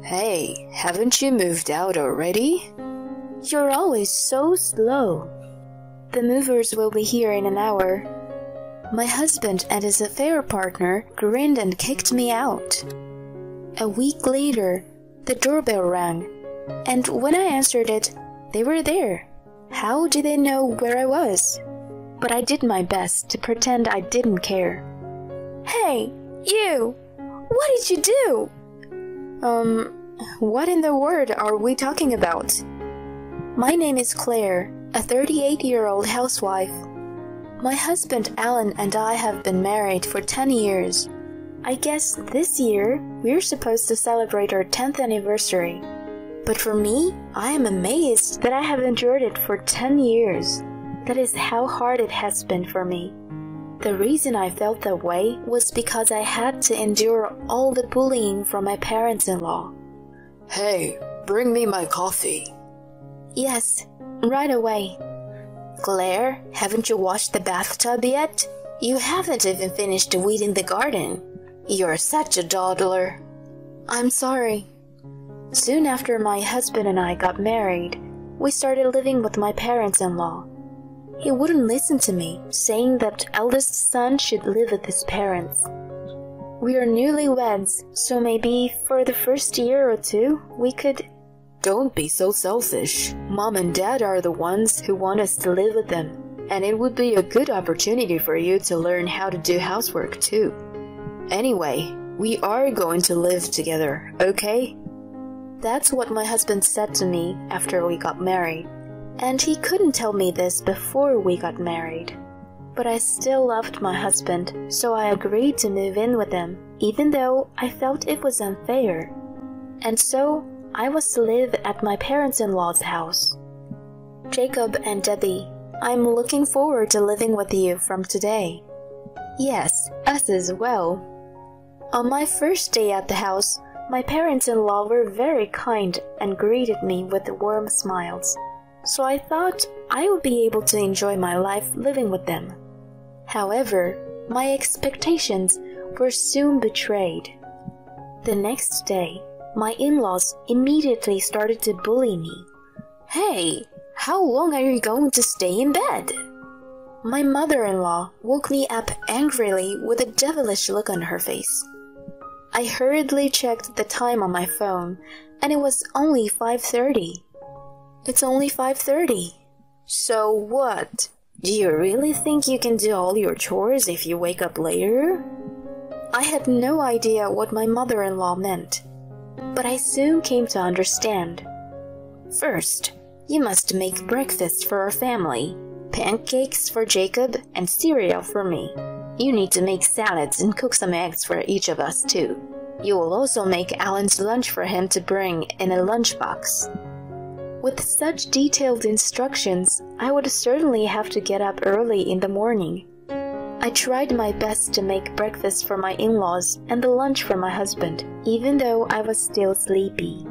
Hey, haven't you moved out already? You're always so slow. The movers will be here in an hour. My husband and his affair partner grinned and kicked me out. A week later, the doorbell rang, and when I answered it, they were there. How did they know where I was? But I did my best to pretend I didn't care. Hey, you! What did you do? What in the world are we talking about? My name is Claire, a 38-year-old housewife. My husband Alan and I have been married for 10 years. I guess this year we're supposed to celebrate our 10th anniversary. But for me, I am amazed that I have endured it for 10 years. That is how hard it has been for me. The reason I felt that way was because I had to endure all the bullying from my parents-in-law. Hey, bring me my coffee. Yes, right away. Claire, haven't you washed the bathtub yet? You haven't even finished weeding the garden. You're such a dawdler. I'm sorry. Soon after my husband and I got married, we started living with my parents-in-law. He wouldn't listen to me, saying that eldest son should live with his parents. We are newlyweds, so maybe for the first year or two, we could... Don't be so selfish. Mom and Dad are the ones who want us to live with them, and it would be a good opportunity for you to learn how to do housework too. Anyway, we are going to live together, okay? That's what my husband said to me after we got married. And he couldn't tell me this before we got married. But I still loved my husband, so I agreed to move in with him, even though I felt it was unfair. And so, I was to live at my parents-in-law's house. Jacob and Debbie, I'm looking forward to living with you from today. Yes, us as well. On my first day at the house, my parents-in-law were very kind and greeted me with warm smiles. So I thought I would be able to enjoy my life living with them. However, my expectations were soon betrayed. The next day, my in-laws immediately started to bully me. Hey, how long are you going to stay in bed? My mother-in-law woke me up angrily with a devilish look on her face. I hurriedly checked the time on my phone, and it was only 5:30. It's only 5:30. So what? Do you really think you can do all your chores if you wake up later? I had no idea what my mother-in-law meant, but I soon came to understand. First, you must make breakfast for our family, pancakes for Jacob, and cereal for me. You need to make salads and cook some eggs for each of us too. You will also make Alan's lunch for him to bring in a lunchbox. With such detailed instructions, I would certainly have to get up early in the morning. I tried my best to make breakfast for my in-laws and the lunch for my husband, even though I was still sleepy.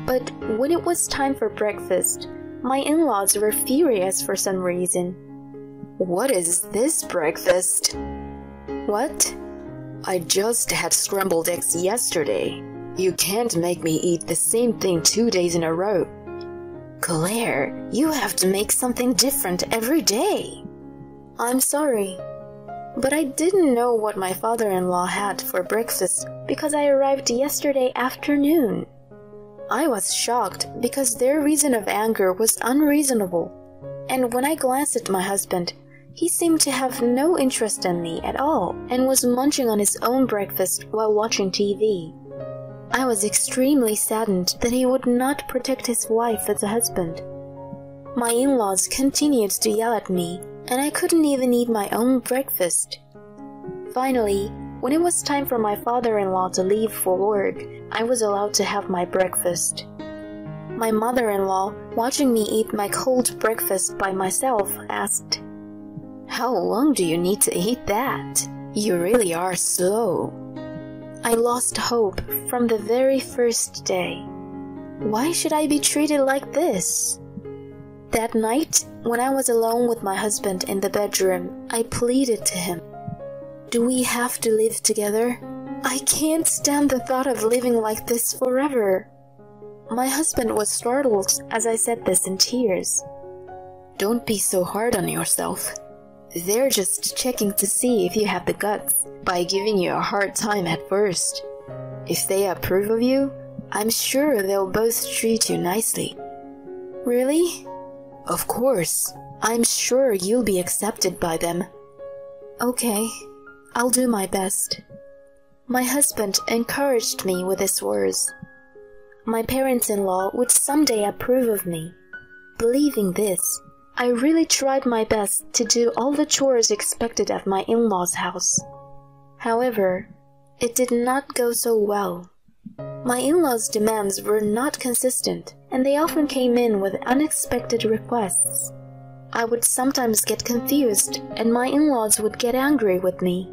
But when it was time for breakfast, my in-laws were furious for some reason. What is this breakfast? What? I just had scrambled eggs yesterday. You can't make me eat the same thing 2 days in a row. Claire, you have to make something different every day. I'm sorry, but I didn't know what my father-in-law had for breakfast because I arrived yesterday afternoon. I was shocked because their reason of anger was unreasonable, and when I glanced at my husband, he seemed to have no interest in me at all and was munching on his own breakfast while watching TV. I was extremely saddened that he would not protect his wife as a husband. My in-laws continued to yell at me, and I couldn't even eat my own breakfast. Finally, when it was time for my father-in-law to leave for work, I was allowed to have my breakfast. My mother-in-law, watching me eat my cold breakfast by myself, asked, "How long do you need to eat that? You really are slow." I lost hope from the very first day. Why should I be treated like this? That night, when I was alone with my husband in the bedroom, I pleaded to him. Do we have to live together? I can't stand the thought of living like this forever. My husband was startled as I said this in tears. Don't be so hard on yourself. They're just checking to see if you have the guts by giving you a hard time at first. If they approve of you, I'm sure they'll both treat you nicely. Really? Of course. I'm sure you'll be accepted by them. Okay, I'll do my best. My husband encouraged me with his words. My parents-in-law would someday approve of me. Believing this, I really tried my best to do all the chores expected at my in-laws' house. However, it did not go so well. My in-laws' demands were not consistent, and they often came in with unexpected requests. I would sometimes get confused, and my in-laws would get angry with me.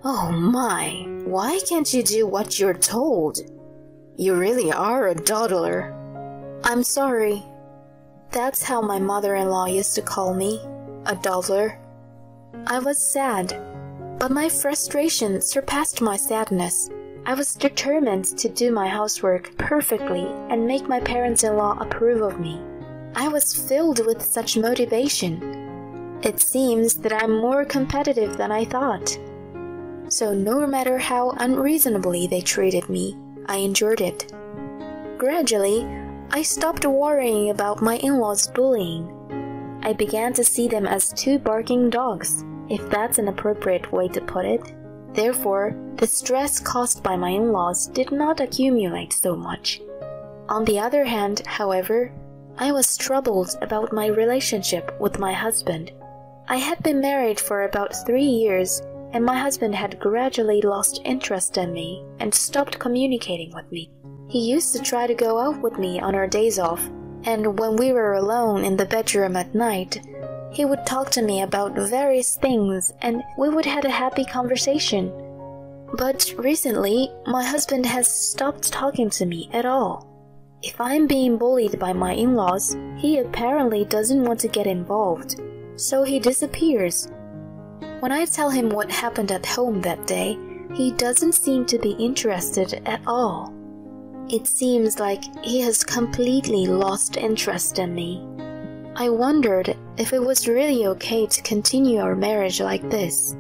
Oh my, why can't you do what you're told? You really are a dawdler. I'm sorry. That's how my mother-in-law used to call me, a dawdler. I was sad, but my frustration surpassed my sadness. I was determined to do my housework perfectly and make my parents-in-law approve of me. I was filled with such motivation. It seems that I'm more competitive than I thought. So no matter how unreasonably they treated me, I endured it. Gradually, I stopped worrying about my in-laws' bullying. I began to see them as two barking dogs, if that's an appropriate way to put it. Therefore, the stress caused by my in-laws did not accumulate so much. On the other hand, however, I was troubled about my relationship with my husband. I had been married for about 3 years, and my husband had gradually lost interest in me and stopped communicating with me. He used to try to go out with me on our days off, and when we were alone in the bedroom at night, he would talk to me about various things and we would have a happy conversation. But recently, my husband has stopped talking to me at all. If I'm being bullied by my in-laws, he apparently doesn't want to get involved, so he disappears. When I tell him what happened at home that day, he doesn't seem to be interested at all. It seems like he has completely lost interest in me. I wondered if it was really okay to continue our marriage like this.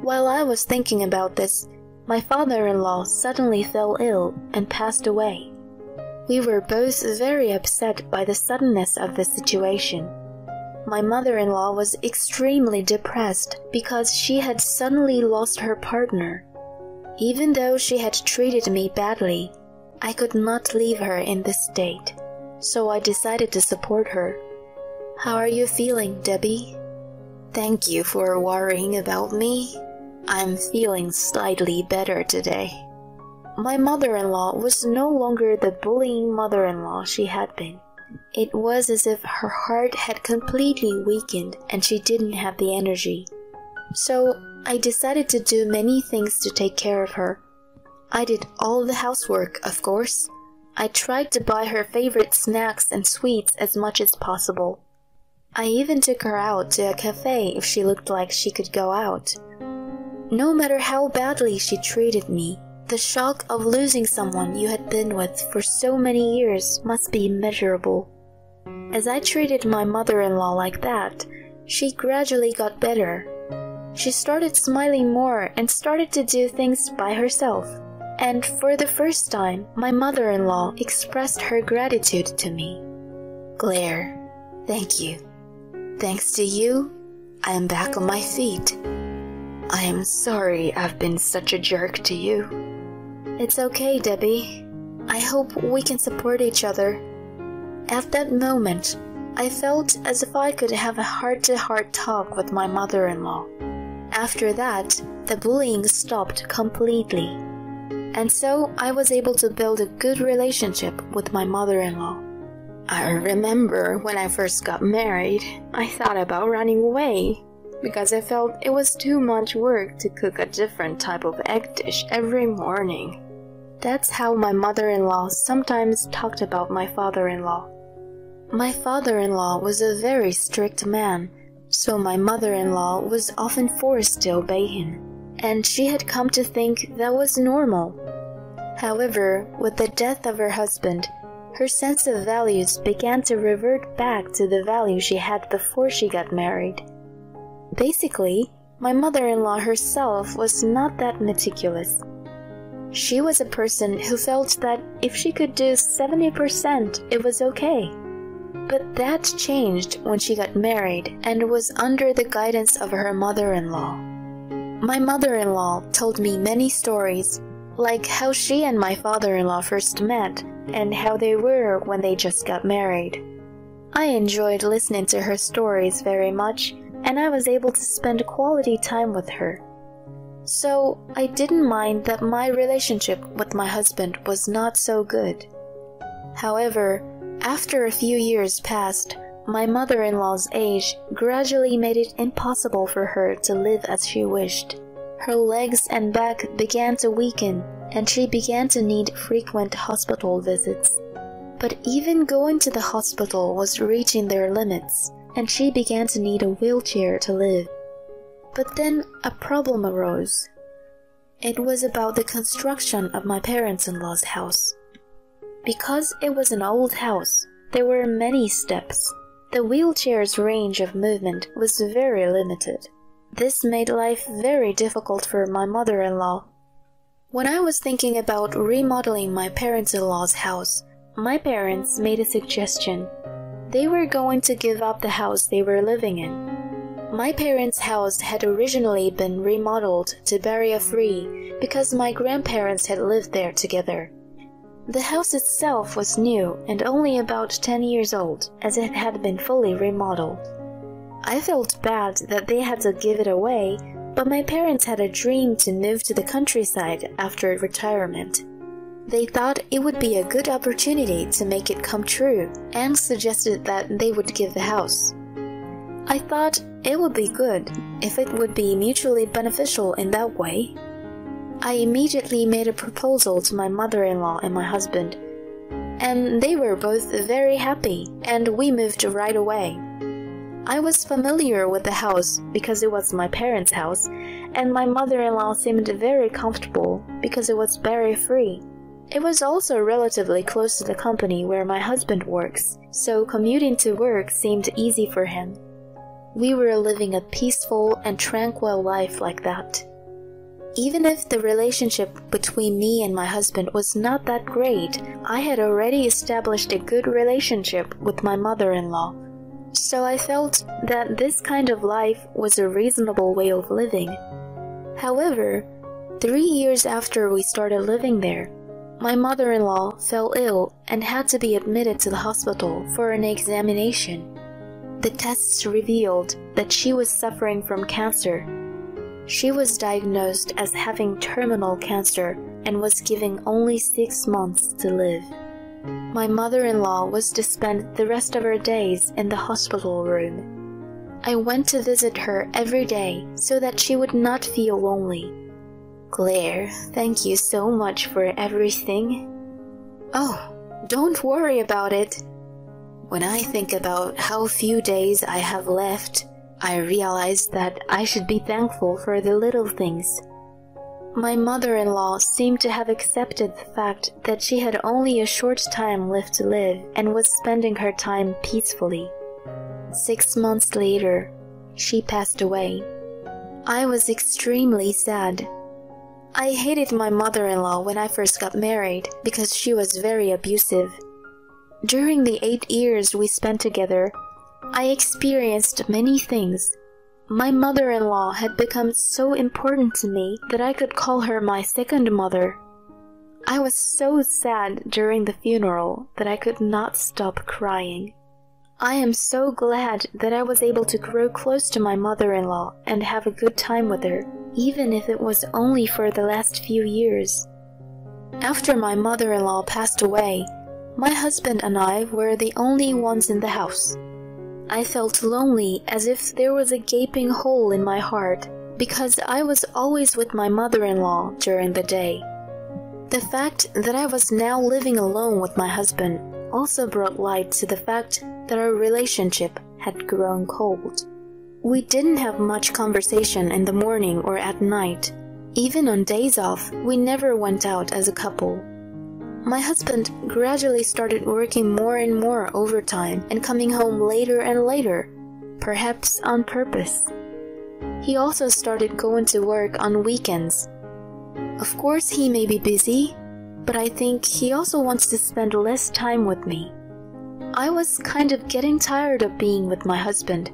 While I was thinking about this, my father-in-law suddenly fell ill and passed away. We were both very upset by the suddenness of the situation. My mother-in-law was extremely depressed because she had suddenly lost her partner. Even though she had treated me badly, I could not leave her in this state, so I decided to support her. How are you feeling, Debbie? Thank you for worrying about me. I'm feeling slightly better today. My mother-in-law was no longer the bullying mother-in-law she had been. It was as if her heart had completely weakened and she didn't have the energy. So I decided to do many things to take care of her. I did all the housework, of course. I tried to buy her favorite snacks and sweets as much as possible. I even took her out to a cafe if she looked like she could go out. No matter how badly she treated me, the shock of losing someone you had been with for so many years must be immeasurable. As I treated my mother-in-law like that, she gradually got better. She started smiling more and started to do things by herself. And for the first time, my mother-in-law expressed her gratitude to me. Claire, thank you. Thanks to you, I am back on my feet. I am sorry I've been such a jerk to you. It's okay, Debbie. I hope we can support each other. At that moment, I felt as if I could have a heart-to-heart talk with my mother-in-law. After that, the bullying stopped completely. And so I was able to build a good relationship with my mother-in-law. I remember when I first got married, I thought about running away because I felt it was too much work to cook a different type of egg dish every morning. That's how my mother-in-law sometimes talked about my father-in-law. My father-in-law was a very strict man, so my mother-in-law was often forced to obey him. and she had come to think that was normal. However, with the death of her husband, her sense of values began to revert back to the value she had before she got married. Basically, my mother-in-law herself was not that meticulous. She was a person who felt that if she could do 70%, it was okay. But that changed when she got married and was under the guidance of her mother-in-law. My mother-in-law told me many stories, like how she and my father-in-law first met and how they were when they just got married. I enjoyed listening to her stories very much, and I was able to spend quality time with her. So I didn't mind that my relationship with my husband was not so good. However, after a few years passed, my mother-in-law's age gradually made it impossible for her to live as she wished. Her legs and back began to weaken, and she began to need frequent hospital visits. But even going to the hospital was reaching their limits, and she began to need a wheelchair to live. But then a problem arose. It was about the construction of my parents-in-law's house. Because it was an old house, there were many steps. The wheelchair's range of movement was very limited. This made life very difficult for my mother-in-law. When I was thinking about remodeling my parents-in-law's house, my parents made a suggestion. They were going to give up the house they were living in. My parents' house had originally been remodeled to barrier-free because my grandparents had lived there together. The house itself was new and only about 10 years old, as it had been fully remodeled. I felt bad that they had to give it away, but my parents had a dream to move to the countryside after retirement. They thought it would be a good opportunity to make it come true and suggested that they would give the house. I thought it would be good if it would be mutually beneficial in that way. I immediately made a proposal to my mother-in-law and my husband, and they were both very happy, and we moved right away. I was familiar with the house because it was my parents' house, and my mother-in-law seemed very comfortable because it was barrier-free. It was also relatively close to the company where my husband works, so commuting to work seemed easy for him. We were living a peaceful and tranquil life like that. Even if the relationship between me and my husband was not that great, I had already established a good relationship with my mother-in-law. So I felt that this kind of life was a reasonable way of living. However, 3 years after we started living there, my mother-in-law fell ill and had to be admitted to the hospital for an examination. The tests revealed that she was suffering from cancer. She was diagnosed as having terminal cancer and was given only 6 months to live. My mother-in-law was to spend the rest of her days in the hospital room. I went to visit her every day so that she would not feel lonely. Claire, thank you so much for everything. Oh, don't worry about it. When I think about how few days I have left, I realize that I should be thankful for the little things. My mother-in-law seemed to have accepted the fact that she had only a short time left to live and was spending her time peacefully. 6 months later, she passed away. I was extremely sad. I hated my mother-in-law when I first got married because she was very abusive. During the 8 years we spent together, I experienced many things. My mother-in-law had become so important to me that I could call her my second mother. I was so sad during the funeral that I could not stop crying. I am so glad that I was able to grow close to my mother-in-law and have a good time with her, even if it was only for the last few years. After my mother-in-law passed away, my husband and I were the only ones in the house. I felt lonely, as if there was a gaping hole in my heart, because I was always with my mother-in-law during the day. The fact that I was now living alone with my husband also brought light to the fact that our relationship had grown cold. We didn't have much conversation in the morning or at night, Even on days off, we never went out as a couple. My husband gradually started working more and more overtime and coming home later and later, perhaps on purpose. He also started going to work on weekends. Of course, he may be busy, but I think he also wants to spend less time with me. I was kind of getting tired of being with my husband,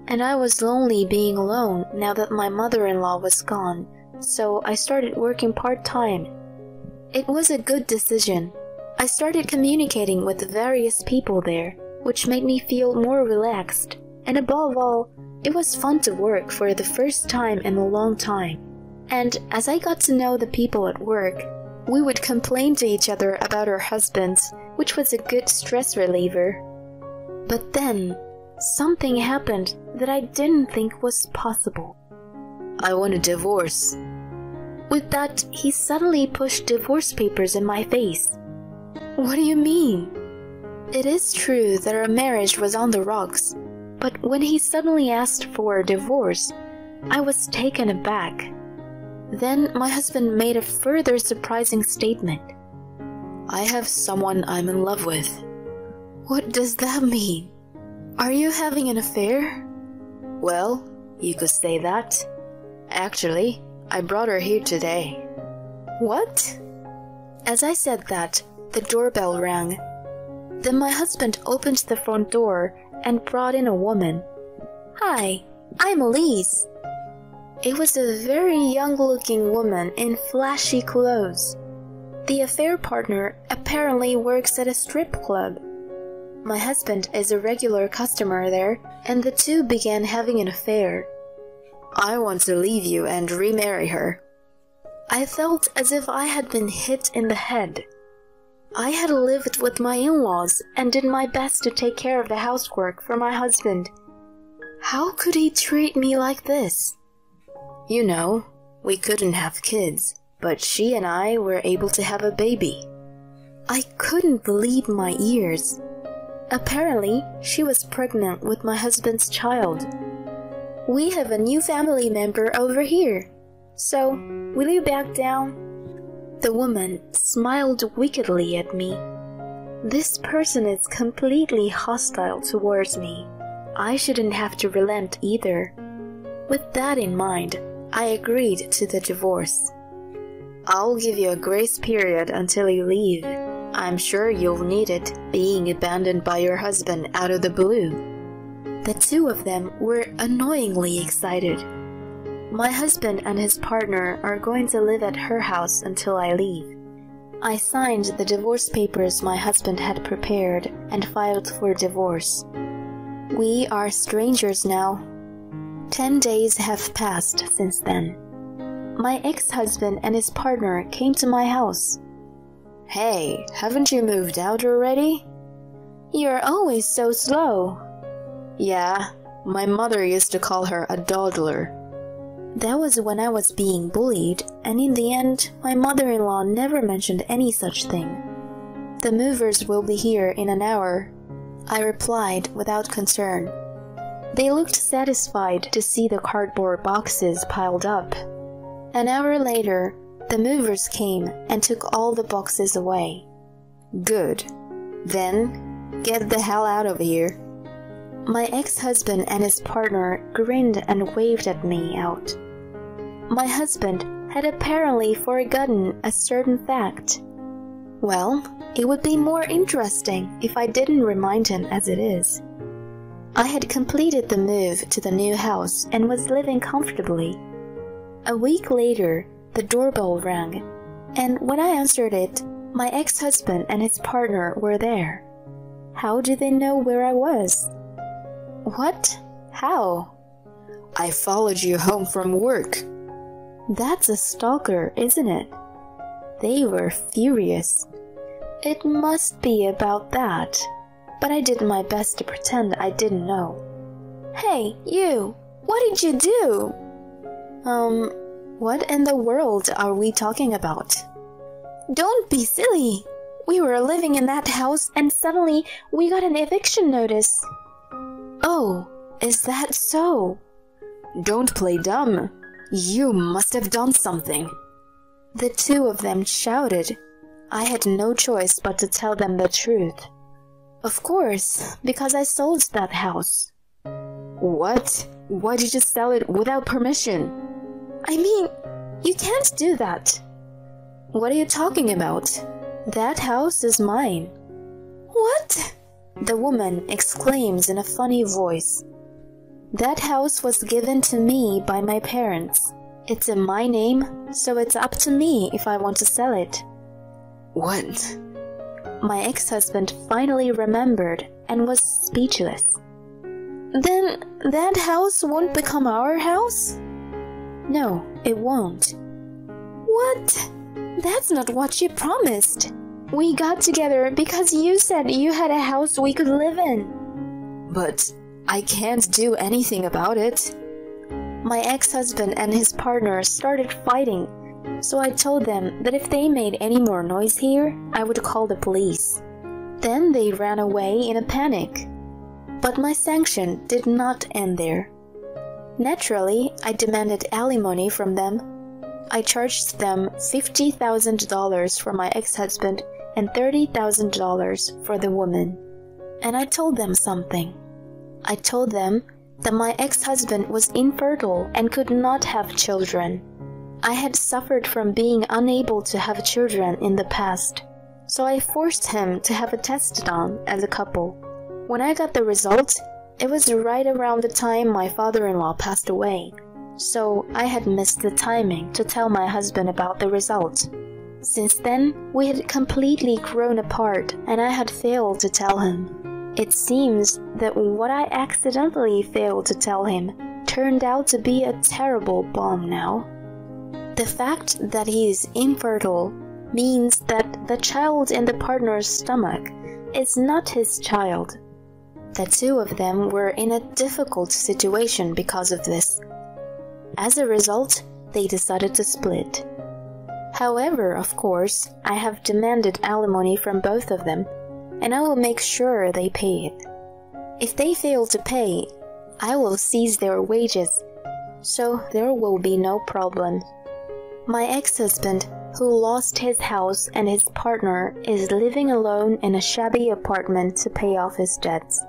and I was lonely being alone now that my mother-in-law was gone, so I started working part-time. It was a good decision. I started communicating with various people there, which made me feel more relaxed, and above all, it was fun to work for the first time in a long time. And as I got to know the people at work, we would complain to each other about our husbands, which was a good stress reliever. But then, something happened that I didn't think was possible. I want a divorce. With that, he suddenly pushed divorce papers in my face. What do you mean? It is true that our marriage was on the rocks, but when he suddenly asked for a divorce, I was taken aback. Then my husband made a further surprising statement. I have someone I'm in love with. What does that mean? Are you having an affair? Well, you could say that. Actually, I brought her here today. What? As I said that, the doorbell rang. Then my husband opened the front door and brought in a woman. Hi, I'm Elise. It was a very young-looking woman in flashy clothes. The affair partner apparently works at a strip club. My husband is a regular customer there, and the two began having an affair. I want to leave you and remarry her. I felt as if I had been hit in the head. I had lived with my in-laws and did my best to take care of the housework for my husband. How could he treat me like this? You know, we couldn't have kids, but she and I were able to have a baby. I couldn't believe my ears. Apparently, she was pregnant with my husband's child. We have a new family member over here. So, will you back down? The woman smiled wickedly at me. This person is completely hostile towards me. I shouldn't have to relent either. With that in mind, I agreed to the divorce. I'll give you a grace period until you leave. I'm sure you'll need it, being abandoned by your husband out of the blue. The two of them were annoyingly excited. My husband and his partner are going to live at her house until I leave. I signed the divorce papers my husband had prepared and filed for divorce. We are strangers now. 10 days have passed since then. My ex-husband and his partner came to my house. Hey, haven't you moved out already? You're always so slow. Yeah, my mother used to call her a dawdler. That was when I was being bullied, and in the end, my mother-in-law never mentioned any such thing. The movers will be here in an hour, I replied without concern. They looked satisfied to see the cardboard boxes piled up. An hour later, the movers came and took all the boxes away. Good. Then, get the hell out of here. My ex-husband and his partner grinned and waved at me out. My husband had apparently forgotten a certain fact. Well, it would be more interesting if I didn't remind him as it is. I had completed the move to the new house and was living comfortably. A week later, the doorbell rang, and when I answered it, my ex-husband and his partner were there. How did they know where I was? What? How? I followed you home from work. That's a stalker, isn't it? They were furious. It must be about that, but I did my best to pretend I didn't know. Hey, you! What did you do? What in the world are we talking about? Don't be silly! We were living in that house and suddenly we got an eviction notice. Oh, is that so? Don't play dumb. You must have done something. The two of them shouted. I had no choice but to tell them the truth. Of course, because I sold that house. What? Why did you sell it without permission? I mean, you can't do that. What are you talking about? That house is mine. What? The woman exclaims in a funny voice. That house was given to me by my parents. It's in my name, so it's up to me if I want to sell it. What? My ex-husband finally remembered and was speechless. Then that house won't become our house? No, it won't. What? That's not what you promised. We got together because you said you had a house we could live in. But I can't do anything about it. My ex-husband and his partner started fighting, so I told them that if they made any more noise here, I would call the police. Then they ran away in a panic. But my sanction did not end there. Naturally, I demanded alimony from them. I charged them $50,000 for my ex-husband and $30,000 for the woman. And I told them something. I told them that my ex-husband was infertile and could not have children. I had suffered from being unable to have children in the past, so I forced him to have a test done as a couple. When I got the result, it was right around the time my father-in-law passed away, so I had missed the timing to tell my husband about the result. Since then, we had completely grown apart and I had failed to tell him. It seems that what I accidentally failed to tell him turned out to be a terrible bomb now. The fact that he is infertile means that the child in the partner's stomach is not his child. The two of them were in a difficult situation because of this. As a result, they decided to split. However, of course, I have demanded alimony from both of them, and I will make sure they pay it. If they fail to pay, I will seize their wages, so there will be no problem. My ex-husband, who lost his house and his partner, is living alone in a shabby apartment to pay off his debts.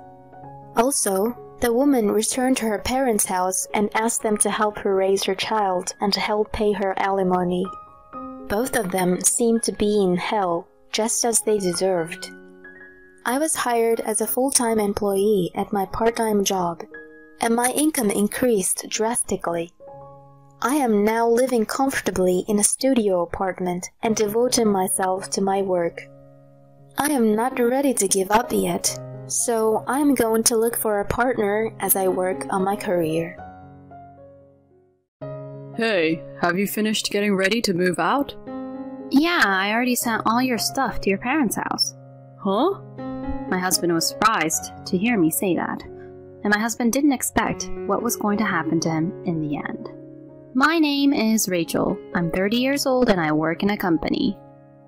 Also, the woman returned to her parents' house and asked them to help her raise her child and to help pay her alimony. Both of them seemed to be in hell, just as they deserved. I was hired as a full-time employee at my part-time job, and my income increased drastically. I am now living comfortably in a studio apartment and devoting myself to my work. I am not ready to give up yet, so I am going to look for a partner as I work on my career. Hey, have you finished getting ready to move out? Yeah, I already sent all your stuff to your parents' house. Huh? My husband was surprised to hear me say that, and my husband didn't expect what was going to happen to him in the end. My name is Rachel. I'm 30 years old and I work in a company.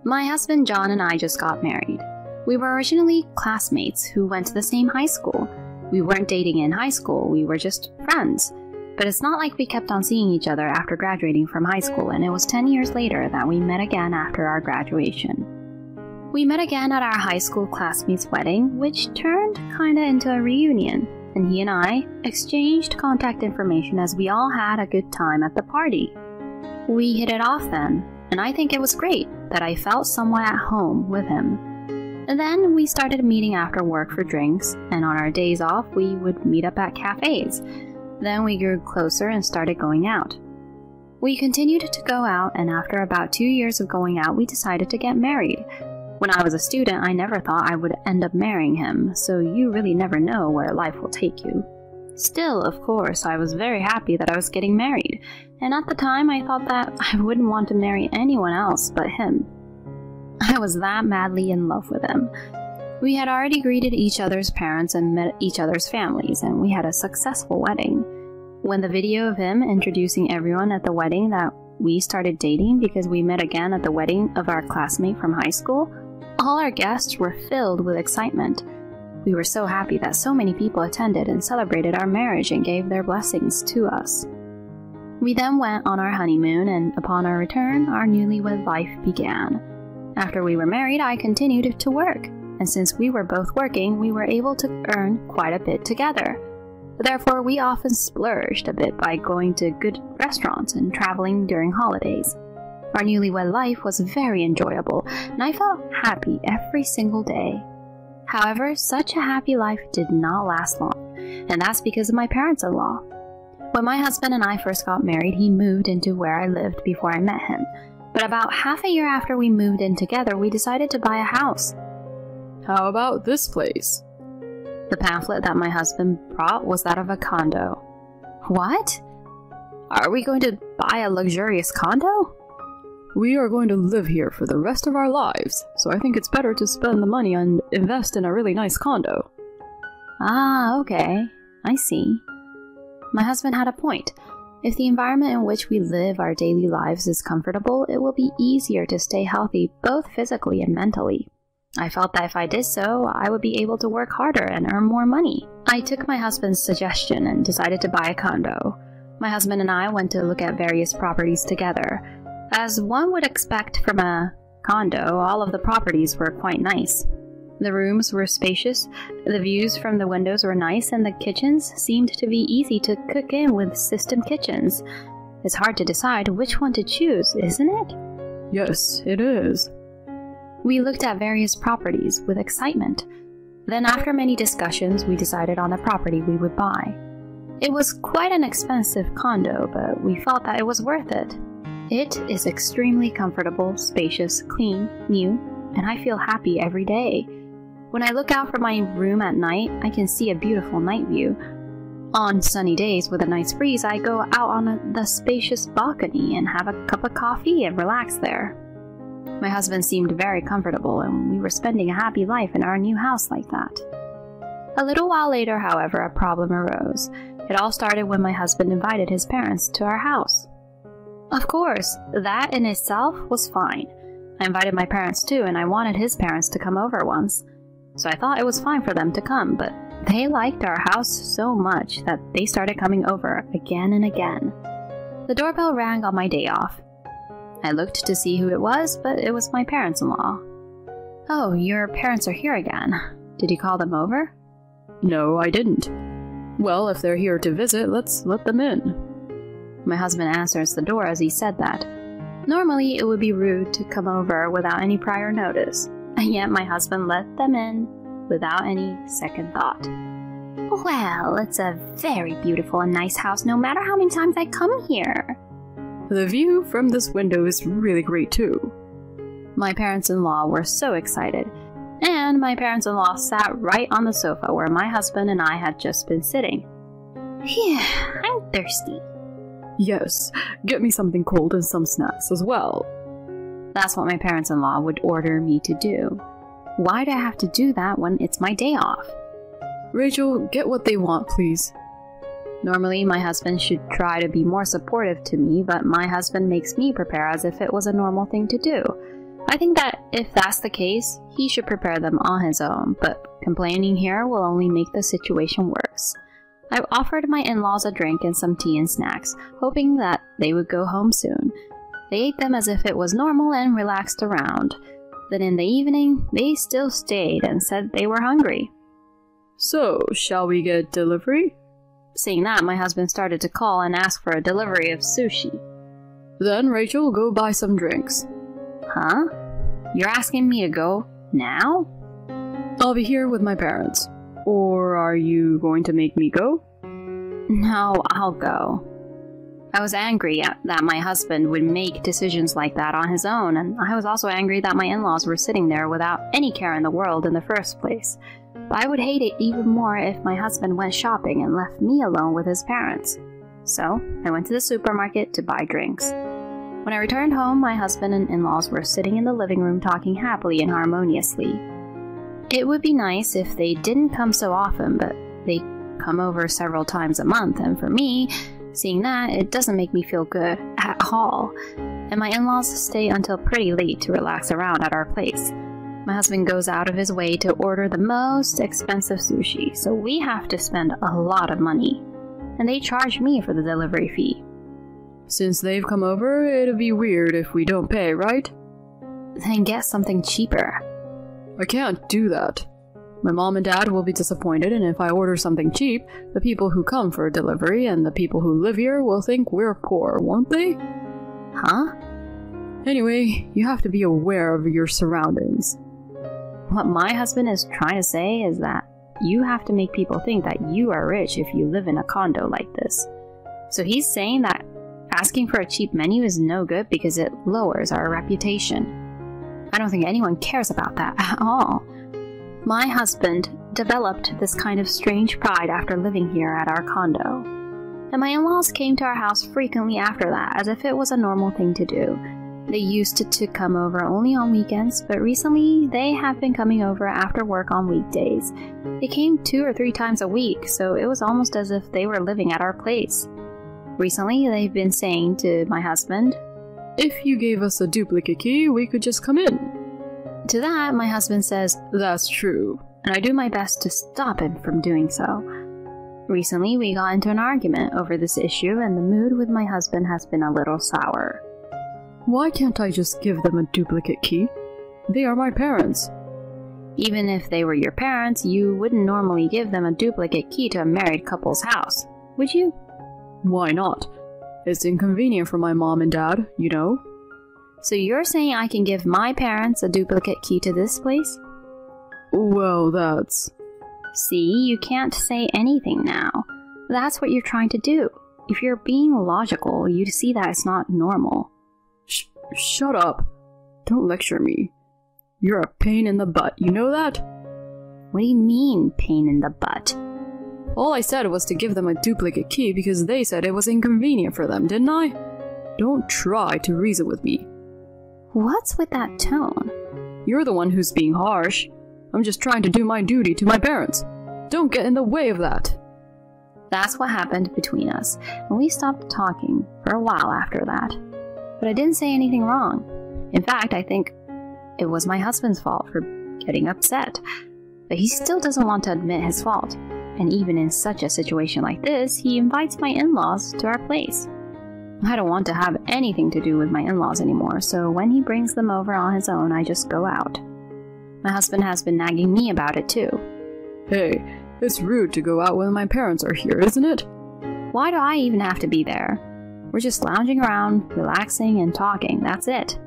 My husband John and I just got married. We were originally classmates who went to the same high school. We weren't dating in high school, we were just friends. But it's not like we kept on seeing each other after graduating from high school, and it was 10 years later that we met again after our graduation. We met again at our high school classmates' wedding, which turned kinda into a reunion, and he and I exchanged contact information as we all had a good time at the party. We hit it off then, and I think it was great that I felt somewhat at home with him. And then we started meeting after work for drinks, and on our days off we would meet up at cafes. Then we grew closer and started going out. We continued to go out, and after about 2 years of going out, we decided to get married. When I was a student, I never thought I would end up marrying him, so you really never know where life will take you. Still, of course, I was very happy that I was getting married, and at the time I thought that I wouldn't want to marry anyone else but him. I was that madly in love with him. We had already greeted each other's parents and met each other's families, and we had a successful wedding. When the video of him introducing everyone at the wedding that we started dating because we met again at the wedding of our classmate from high school, all our guests were filled with excitement. We were so happy that so many people attended and celebrated our marriage and gave their blessings to us. We then went on our honeymoon, and upon our return, our newlywed life began. After we were married, I continued to work, and since we were both working, we were able to earn quite a bit together. Therefore, we often splurged a bit by going to good restaurants and traveling during holidays. Our newlywed life was very enjoyable, and I felt happy every single day. However, such a happy life did not last long, and that's because of my parents-in-law. When my husband and I first got married, he moved into where I lived before I met him. But about half a year after we moved in together, we decided to buy a house. How about this place? The pamphlet that my husband brought was that of a condo. What? Are we going to buy a luxurious condo? We are going to live here for the rest of our lives, so I think it's better to spend the money and invest in a really nice condo. Ah, okay. I see. My husband had a point. If the environment in which we live our daily lives is comfortable, it will be easier to stay healthy both physically and mentally. I felt that if I did so, I would be able to work harder and earn more money. I took my husband's suggestion and decided to buy a condo. My husband and I went to look at various properties together. As one would expect from a condo, all of the properties were quite nice. The rooms were spacious, the views from the windows were nice, and the kitchens seemed to be easy to cook in with system kitchens. It's hard to decide which one to choose, isn't it? Yes, it is. We looked at various properties with excitement. Then after many discussions, we decided on the property we would buy. It was quite an expensive condo, but we felt that it was worth it. It is extremely comfortable, spacious, clean, new, and I feel happy every day. When I look out from my room at night, I can see a beautiful night view. On sunny days with a nice breeze, I go out on the spacious balcony and have a cup of coffee and relax there. My husband seemed very comfortable, and we were spending a happy life in our new house like that. A little while later, however, a problem arose. It all started when my husband invited his parents to our house. Of course, that in itself was fine. I invited my parents too, and I wanted his parents to come over once. So I thought it was fine for them to come, but they liked our house so much that they started coming over again and again. The doorbell rang on my day off. I looked to see who it was, but it was my parents-in-law. Oh, your parents are here again. Did you call them over? No, I didn't. Well, if they're here to visit, let's let them in. My husband answers the door as he said that. Normally, it would be rude to come over without any prior notice, and yet my husband let them in without any second thought. Well, it's a very beautiful and nice house no matter how many times I come here. The view from this window is really great too. My parents-in-law were so excited, and my parents-in-law sat right on the sofa where my husband and I had just been sitting. Phew, I'm thirsty. Yes, get me something cold and some snacks as well. That's what my parents-in-law would order me to do. Why do I have to do that when it's my day off? Rachel, get what they want, please. Normally, my husband should try to be more supportive to me, but my husband makes me prepare as if it was a normal thing to do. I think that if that's the case, he should prepare them on his own, but complaining here will only make the situation worse. I offered my in-laws a drink and some tea and snacks, hoping that they would go home soon. They ate them as if it was normal and relaxed around. Then in the evening, they still stayed and said they were hungry. So, shall we get delivery? Seeing that, my husband started to call and ask for a delivery of sushi. Then, Rachel, go buy some drinks. Huh? You're asking me to go now? I'll be here with my parents. Or are you going to make me go? No, I'll go. I was angry that my husband would make decisions like that on his own, and I was also angry that my in-laws were sitting there without any care in the world in the first place. But I would hate it even more if my husband went shopping and left me alone with his parents. So, I went to the supermarket to buy drinks. When I returned home, my husband and in-laws were sitting in the living room talking happily and harmoniously. It would be nice if they didn't come so often, but they come over several times a month, and for me, seeing that, it doesn't make me feel good at all. And my in-laws stay until pretty late to relax around at our place. My husband goes out of his way to order the most expensive sushi, so we have to spend a lot of money. And they charge me for the delivery fee. Since they've come over, it'd be weird if we don't pay, right? Then get something cheaper. I can't do that. My mom and dad will be disappointed, and if I order something cheap, the people who come for a delivery and the people who live here will think we're poor, won't they? Huh? Anyway, you have to be aware of your surroundings. What my husband is trying to say is that you have to make people think that you are rich if you live in a condo like this. So he's saying that asking for a cheap menu is no good because it lowers our reputation. I don't think anyone cares about that at all. My husband developed this kind of strange pride after living here at our condo. And my in-laws came to our house frequently after that, as if it was a normal thing to do. They used to come over only on weekends, but recently they have been coming over after work on weekdays. They came 2 or 3 times a week, so it was almost as if they were living at our place. Recently, they've been saying to my husband, "If you gave us a duplicate key, we could just come in." To that, my husband says, "That's true." And I do my best to stop him from doing so. Recently, we got into an argument over this issue, and the mood with my husband has been a little sour. Why can't I just give them a duplicate key? They are my parents. Even if they were your parents, you wouldn't normally give them a duplicate key to a married couple's house, would you? Why not? It's inconvenient for my mom and dad, you know. So you're saying I can give my parents a duplicate key to this place? Well, that's... See, you can't say anything now. That's what you're trying to do. If you're being logical, you'd see that it's not normal. Shut up. Don't lecture me. You're a pain in the butt, you know that? What do you mean, pain in the butt? All I said was to give them a duplicate key because they said it was inconvenient for them, didn't I? Don't try to reason with me. What's with that tone? You're the one who's being harsh. I'm just trying to do my duty to my parents. Don't get in the way of that. That's what happened between us, and we stopped talking for a while after that. But I didn't say anything wrong. In fact, I think it was my husband's fault for getting upset. But he still doesn't want to admit his fault. And even in such a situation like this, he invites my in-laws to our place. I don't want to have anything to do with my in-laws anymore, so when he brings them over on his own, I just go out. My husband has been nagging me about it too. Hey, it's rude to go out when my parents are here, isn't it? Why do I even have to be there? We're just lounging around, relaxing and talking, that's it.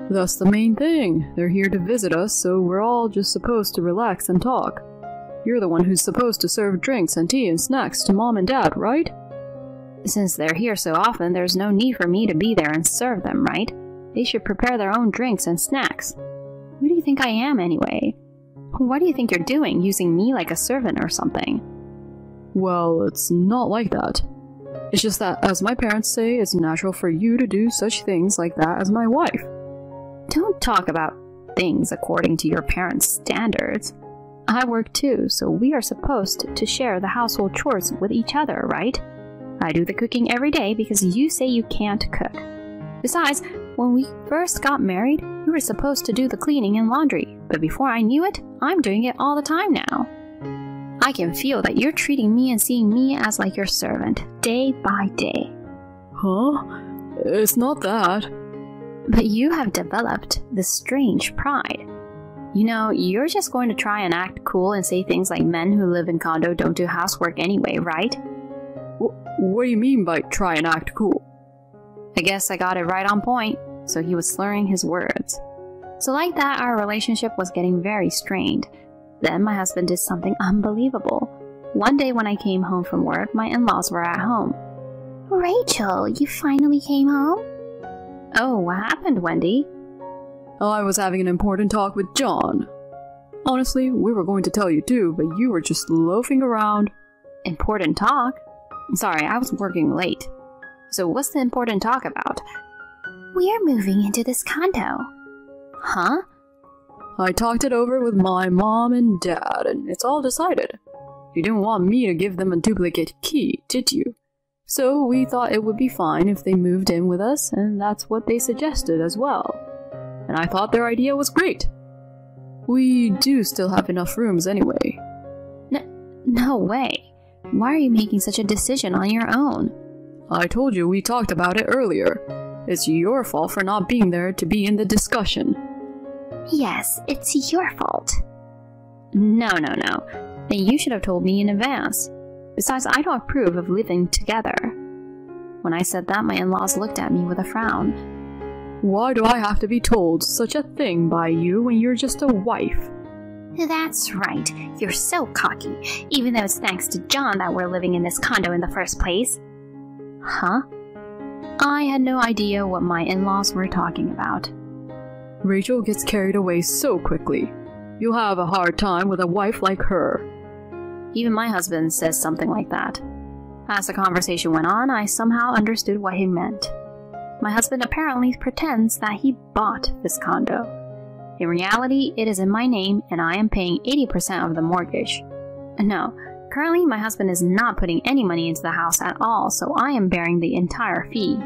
That's the main thing. They're here to visit us, so we're all just supposed to relax and talk. You're the one who's supposed to serve drinks and tea and snacks to mom and dad, right? Since they're here so often, there's no need for me to be there and serve them, right? They should prepare their own drinks and snacks. Who do you think I am, anyway? What do you think you're doing, using me like a servant or something? Well, it's not like that. It's just that, as my parents say, it's natural for you to do such things like that as my wife. Don't talk about things according to your parents' standards. I work too, so we are supposed to share the household chores with each other, right? I do the cooking every day because you say you can't cook. Besides, when we first got married, you were supposed to do the cleaning and laundry, but before I knew it, I'm doing it all the time now. I can feel that you're treating me and seeing me as like your servant, day by day. Huh? It's not that. But you have developed this strange pride. You know, you're just going to try and act cool and say things like men who live in condo don't do housework anyway, right? What do you mean by try and act cool? I guess I got it right on point, so he was slurring his words. So like that, our relationship was getting very strained. Then my husband did something unbelievable. One day when I came home from work, my in-laws were at home. Rachel, you finally came home? Oh, what happened, Wendy? I was having an important talk with John. Honestly, we were going to tell you too, but you were just loafing around. Important talk? Sorry, I was working late. So what's the important talk about? We're moving into this condo. Huh? I talked it over with my mom and dad, and it's all decided. You didn't want me to give them a duplicate key, did you? So we thought it would be fine if they moved in with us, and that's what they suggested as well. And I thought their idea was great. We do still have enough rooms anyway. No way. Why are you making such a decision on your own? I told you we talked about it earlier. It's your fault for not being there to be in the discussion. Yes, it's your fault. No. Then you should have told me in advance. Besides, I don't approve of living together. When I said that, my in-laws looked at me with a frown. Why do I have to be told such a thing by you when you're just a wife? That's right. You're so cocky, even though it's thanks to John that we're living in this condo in the first place. Huh? I had no idea what my in-laws were talking about. Rachel gets carried away so quickly. You'll have a hard time with a wife like her. Even my husband says something like that. As the conversation went on, I somehow understood what he meant. My husband apparently pretends that he bought this condo. In reality, it is in my name and I am paying 80% of the mortgage. No, currently my husband is not putting any money into the house at all, so I am bearing the entire fee.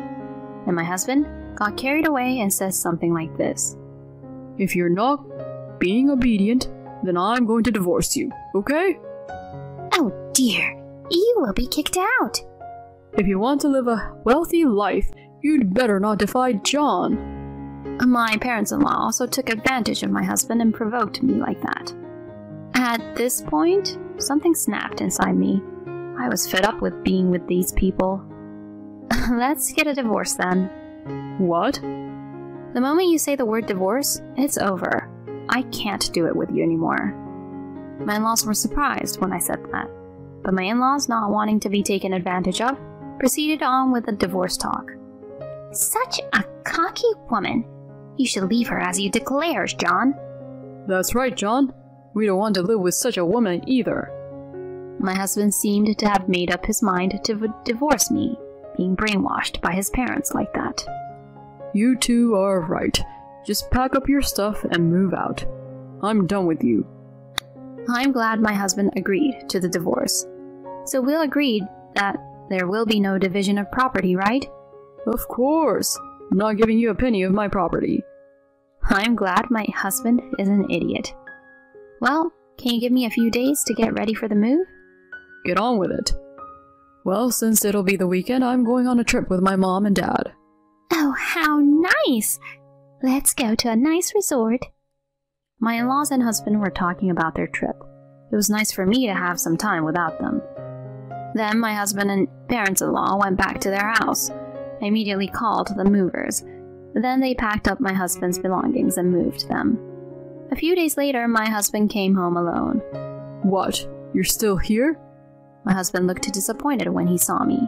And my husband got carried away and says something like this. If you're not being obedient, then I'm going to divorce you, okay? Oh dear, you will be kicked out. If you want to live a wealthy life, you'd better not defy John. My parents-in-law also took advantage of my husband and provoked me like that. At this point, something snapped inside me. I was fed up with being with these people. Let's get a divorce then. What? The moment you say the word divorce, it's over. I can't do it with you anymore. My in-laws were surprised when I said that, but my in-laws, not wanting to be taken advantage of, proceeded on with the divorce talk. Such a cocky woman. You should leave her as you declared, John. That's right, John. We don't want to live with such a woman either. My husband seemed to have made up his mind to divorce me, being brainwashed by his parents like that. You two are right. Just pack up your stuff and move out. I'm done with you. I'm glad my husband agreed to the divorce. So we'll agree that there will be no division of property, right? Of course. I'm not giving you a penny of my property. I'm glad my husband is an idiot. Well, can you give me a few days to get ready for the move? Get on with it. Well, since it'll be the weekend, I'm going on a trip with my mom and dad. Oh, how nice! Let's go to a nice resort. My in-laws and husband were talking about their trip. It was nice for me to have some time without them. Then my husband and parents-in-law went back to their house. I immediately called the movers. Then they packed up my husband's belongings and moved them. A few days later, my husband came home alone. What? You're still here? My husband looked disappointed when he saw me.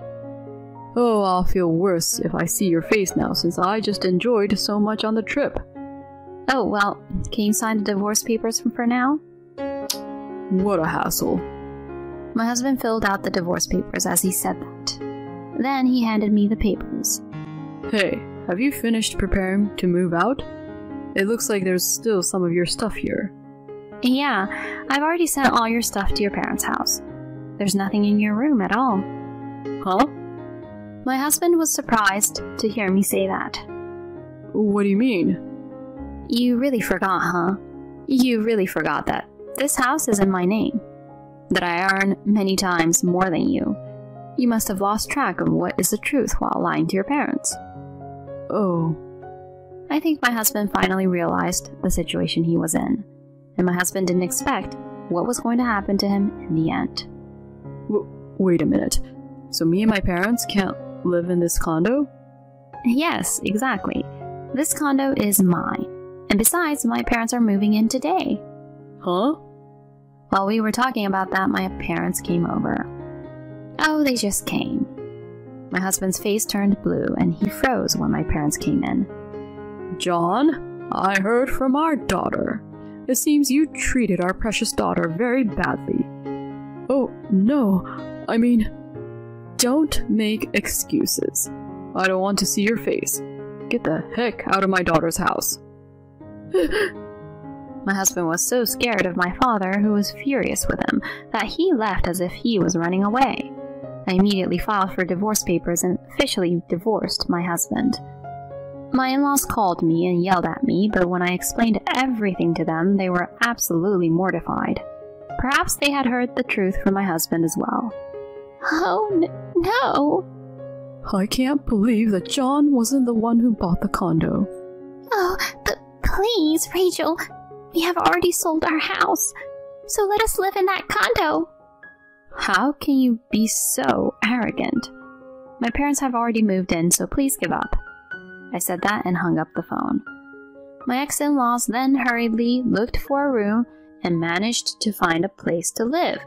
Oh, I'll feel worse if I see your face now, since I just enjoyed so much on the trip. Oh, well, can you sign the divorce papers for now? What a hassle. My husband filled out the divorce papers as he said that. Then he handed me the papers. Hey, have you finished preparing to move out? It looks like there's still some of your stuff here. Yeah, I've already sent all your stuff to your parents' house. There's nothing in your room at all. Huh? My husband was surprised to hear me say that. What do you mean? You really forgot, huh? You really forgot that this house is in my name. That I earn many times more than you. You must have lost track of what is the truth while lying to your parents. Oh. I think my husband finally realized the situation he was in. And my husband didn't expect what was going to happen to him in the end. Wait a minute. So me and my parents can't live in this condo? Yes, exactly. This condo is mine. And besides, my parents are moving in today. Huh? While we were talking about that, my parents came over. Oh, they just came. My husband's face turned blue and he froze when my parents came in. John, I heard from our daughter. It seems you treated our precious daughter very badly. Oh, no. I mean, don't make excuses. I don't want to see your face. Get the heck out of my daughter's house. My husband was so scared of my father, who was furious with him, that he left as if he was running away. I immediately filed for divorce papers and officially divorced my husband. My in-laws called me and yelled at me, but when I explained everything to them, they were absolutely mortified. Perhaps they had heard the truth from my husband as well. Oh, no! I can't believe that John wasn't the one who bought the condo. Oh, but please, Rachel. We have already sold our house, so let us live in that condo. How can you be so arrogant? My parents have already moved in, so please give up. I said that and hung up the phone. My ex-in-laws then hurriedly looked for a room and managed to find a place to live.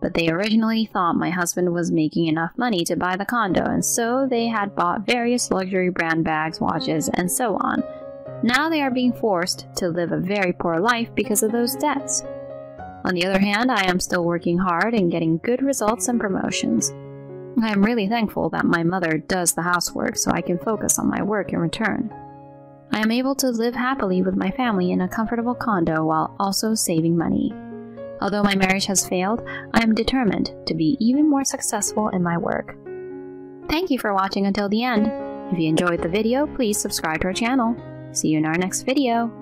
But they originally thought my husband was making enough money to buy the condo, and so they had bought various luxury brand bags, watches, and so on. Now they are being forced to live a very poor life because of those debts. On the other hand, I am still working hard and getting good results and promotions. I am really thankful that my mother does the housework so I can focus on my work in return. I am able to live happily with my family in a comfortable condo while also saving money. Although my marriage has failed, I am determined to be even more successful in my work. Thank you for watching until the end. If you enjoyed the video, please subscribe to our channel. See you in our next video.